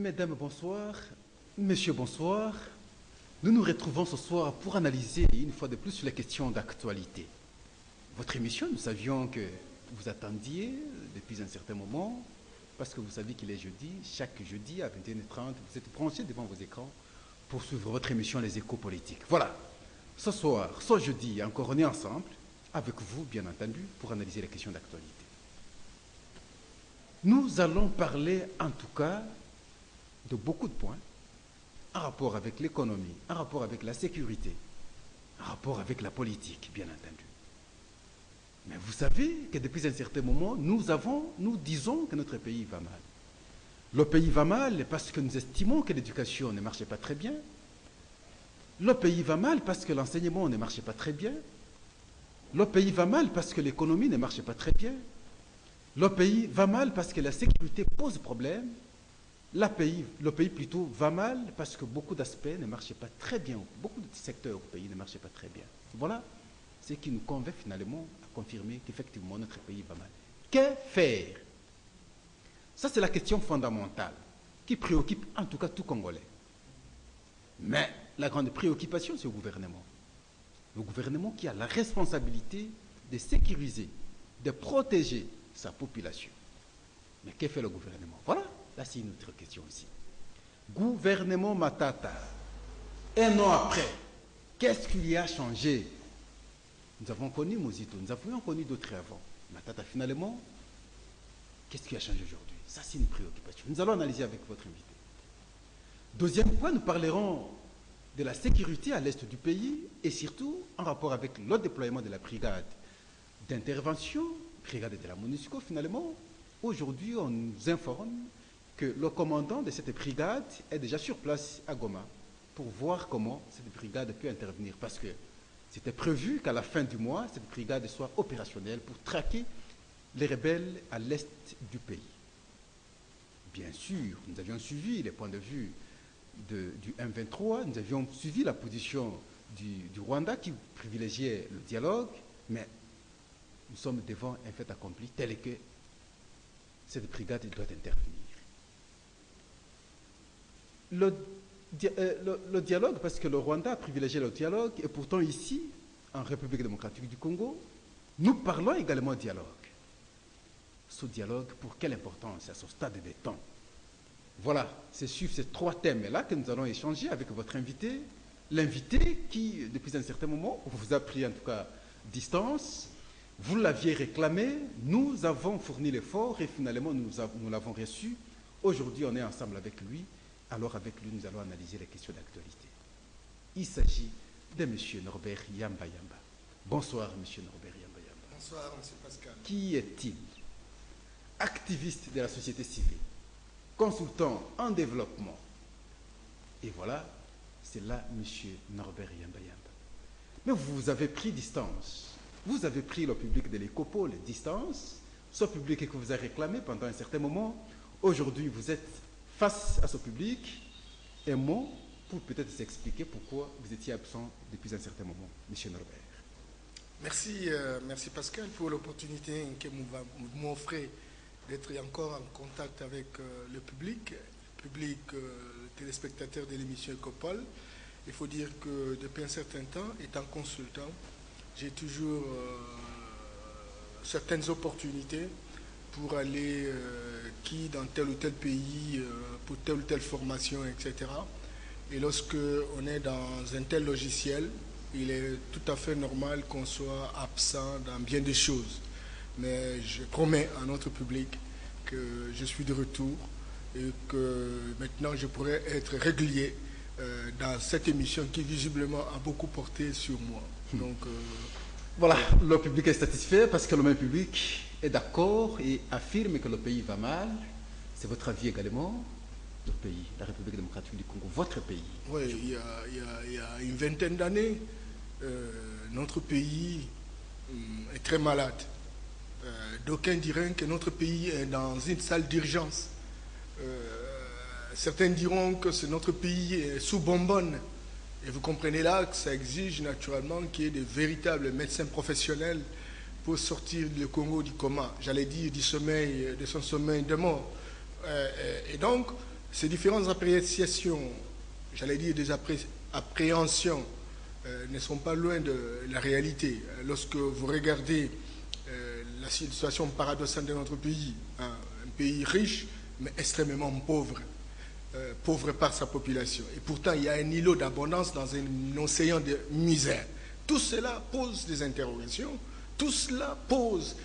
Mesdames, bonsoir. Messieurs, bonsoir. Nous nous retrouvons ce soir pour analyser une fois de plus sur les questions d'actualité. Votre émission, nous savions que vous attendiez depuis un certain moment, parce que vous savez qu'il est jeudi. Chaque jeudi à 21h30, vous êtes branchés devant vos écrans pour suivre votre émission Les Échos politiques. Voilà. Ce soir, ce jeudi, encore on est ensemble, avec vous, bien entendu, pour analyser les questions d'actualité. Nous allons parler, en tout cas, de beaucoup de points, en rapport avec l'économie, en rapport avec la sécurité, en rapport avec la politique, bien entendu. Mais vous savez que depuis un certain moment, nous disons que notre pays va mal. Le pays va mal parce que nous estimons que l'éducation ne marchait pas très bien. Le pays va mal parce que l'enseignement ne marchait pas très bien. Le pays va mal parce que l'économie ne marchait pas très bien. Le pays va mal parce que la sécurité pose problème. Le pays plutôt va mal parce que beaucoup d'aspects ne marchaient pas très bien. Beaucoup de secteurs au pays ne marchaient pas très bien. Voilà ce qui nous convainc finalement à confirmer qu'effectivement notre pays va mal. Que faire? Ça, c'est la question fondamentale qui préoccupe en tout cas tout Congolais. Mais la grande préoccupation, c'est le gouvernement. Le gouvernement qui a la responsabilité de sécuriser, de protéger sa population. Mais que fait le gouvernement? Voilà, là c'est une autre question aussi. Gouvernement Matata, un an après, qu'est-ce qu'il y a changé? Nous avons connu Mozito, nous avions connu d'autres avant. Matata, finalement, qu'est-ce qui a changé aujourd'hui? Ça c'est une préoccupation. Nous allons analyser avec votre invité. Deuxième point, nous parlerons de la sécurité à l'est du pays et surtout en rapport avec le déploiement de la brigade d'intervention, brigade de la MONUSCO finalement. Aujourd'hui, on nous informe que le commandant de cette brigade est déjà sur place à Goma pour voir comment cette brigade peut intervenir. Parce que c'était prévu qu'à la fin du mois, cette brigade soit opérationnelle pour traquer les rebelles à l'est du pays. Bien sûr, nous avions suivi les points de vue du M23, nous avions suivi la position du Rwanda qui privilégiait le dialogue, mais nous sommes devant un fait accompli tel que cette brigade doit intervenir. Le dialogue, parce que le Rwanda a privilégié le dialogue, et pourtant ici, en République démocratique du Congo, nous parlons également de dialogue. Ce dialogue, pour quelle importance à ce stade des temps? Voilà, c'est sur ces trois thèmes-là que nous allons échanger avec votre invité. L'invité qui, depuis un certain moment, vous a pris en tout cas distance, vous l'aviez réclamé, nous avons fourni l'effort et finalement nous l'avons reçu. Aujourd'hui, on est ensemble avec lui. Alors avec lui, nous allons analyser les questions d'actualité. Il s'agit de M. Norbert Yamba Yamba. Bonsoir, M. Norbert Yamba Yamba. Bonsoir, M. Pascal. Qui est-il? Activiste de la société civile, consultant en développement. Et voilà, c'est là M. Norbert Yamba Yamba. Mais vous avez pris distance. Vous avez pris le public de l'Écopole distance, ce public que vous avez réclamé pendant un certain moment. Aujourd'hui, vous êtes face à ce public. Un mot pour peut-être s'expliquer pourquoi vous étiez absent depuis un certain moment, M. Norbert. Merci Pascal pour l'opportunité que vous m'offrez d'être encore en contact avec le public téléspectateur de l'émission Écopole. Il faut dire que depuis un certain temps, étant consultant, j'ai toujours certaines opportunités pour aller dans tel ou tel pays, pour telle ou telle formation, etc. Et lorsque on est dans un tel logiciel, il est tout à fait normal qu'on soit absent dans bien des choses. Mais je promets à notre public que je suis de retour et que maintenant je pourrai être régulier dans cette émission qui visiblement a beaucoup porté sur moi. Donc, voilà, le public est satisfait parce que le même public est d'accord et affirme que le pays va mal. C'est votre avis également? Le pays, la République démocratique du Congo, votre pays? Oui, il y a une vingtaine d'années, notre pays est très malade. D'aucuns diraient que notre pays est dans une salle d'urgence. Certains diront que notre pays est sous bonbonne. Et vous comprenez là que ça exige naturellement qu'il y ait de véritables médecins professionnels pour sortir le Congo du coma, j'allais dire du sommeil, de son sommeil de mort. Et donc, Ces différentes appréciations, j'allais dire des appréhensions, ne sont pas loin de la réalité. Lorsque vous regardez la situation paradoxale de notre pays, hein, un pays riche mais extrêmement pauvre, pauvre par sa population. Et pourtant, il y a un îlot d'abondance dans un océan de misère. Tout cela pose des interrogations, tout cela pose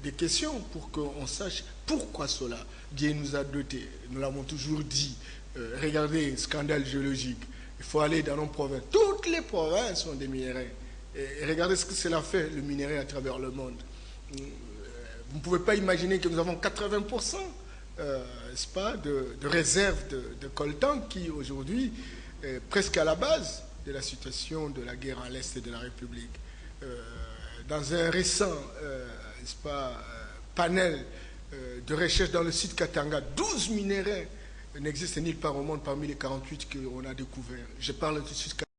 des questions pour qu'on sache pourquoi cela. Dieu nous a dotés, nous l'avons toujours dit. Regardez, scandale géologique. Il faut aller dans nos provinces. Toutes les provinces ont des minéraux. Et regardez ce que cela fait, le minerai à travers le monde. Vous ne pouvez pas imaginer que nous avons 80% n'est-ce pas, de réserves de coltan qui aujourd'hui est presque à la base de la situation de la guerre à l'est de la République. Dans un récent n'est-ce pas, panel de recherche dans le site Katanga, 12 minéraux n'existent nulle part au monde parmi les 48 qu'on a découverts. Je parle du site Katanga.